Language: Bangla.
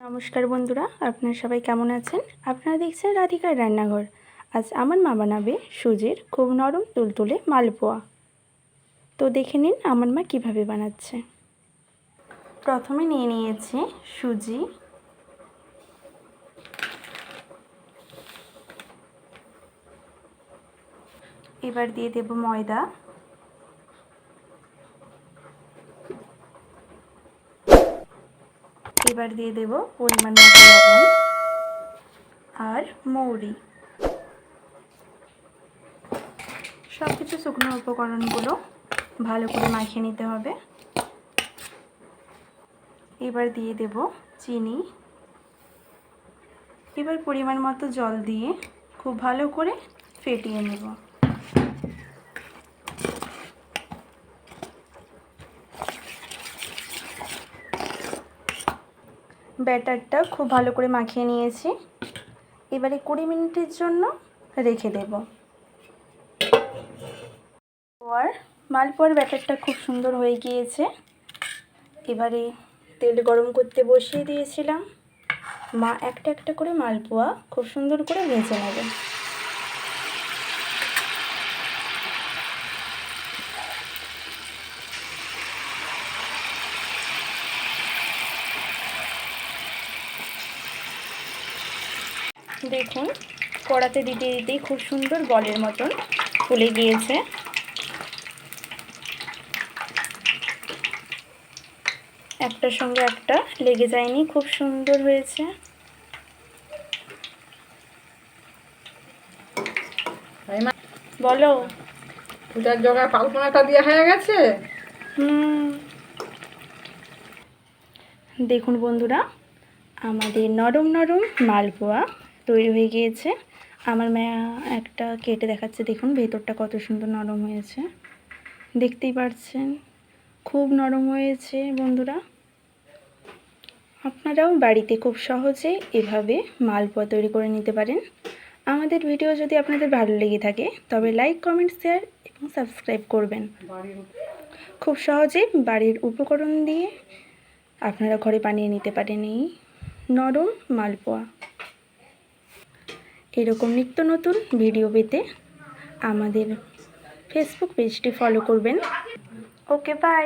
নমস্কার বন্ধুরা, আপনারা সবাই কেমন আছেন? আপনারা দেখছেন রাধিকার রান্নাঘর। আজ আমার মা বানাবে সুজির খুব নরম তুলতুলে মালপোয়া। তো দেখে নিন আমার মা কীভাবে বানাচ্ছে। প্রথমে নিয়ে নিয়েছি সুজি, এবার দিয়ে দেব ময়দা, এবার দিয়ে দেব পরিমাণ মতো লবণ আর মৌরি। সব কিছু শুকনো উপকরণগুলো ভালো করে মাখিয়ে নিতে হবে। এবার দিয়ে দেব চিনি। এবার পরিমাণ মতো জল দিয়ে খুব ভালো করে ফেটিয়ে নেব। ব্যাটারটা খুব ভালো করে মাখিয়ে নিয়েছি। এবারে 20 মিনিটের জন্য রেখে দেব। মালপোয়ার ব্যাটারটা খুব সুন্দর হয়ে গিয়েছে। এবারে তেল গরম করতে বসিয়ে দিয়েছিলাম। মা একটা একটা করে মালপোয়া খুব সুন্দর করে ভেজে নেবে। দেখুন, কড়াতে দিতে দিতেই খুব সুন্দর বলের মতন ফুলে গিয়েছে। একটার সঙ্গে একটা লেগে যায়নি, খুব সুন্দর হয়েছে। বলো, পূজার জোগাড় পালপনাটা দিয়ে হয়ে গেছে। দেখুন বন্ধুরা, আমাদের নরম নরম মালপোয়া তৈরি হয়ে গিয়েছে। আমার মেয়া একটা কেটে দেখাচ্ছে, দেখুন ভেতরটা কত সুন্দর নরম হয়েছে, দেখতেই পাচ্ছেন খুব নরম হয়েছে। বন্ধুরা, আপনারাও বাড়িতে খুব সহজে এভাবে মালপোয়া তৈরি করে নিতে পারেন। আমাদের ভিডিও যদি আপনাদের ভালো লেগে থাকে তবে লাইক, কমেন্ট, শেয়ার এবং সাবস্ক্রাইব করবেন। খুব সহজে বাড়ির উপকরণ দিয়ে আপনারা ঘরে বানিয়ে নিতে পারেন এই নরম মালপোয়া। এরকম নিত্য নতুন ভিডিও পেতে আমাদের ফেসবুক পেজটি ফলো করবেন। ওকে, বাই।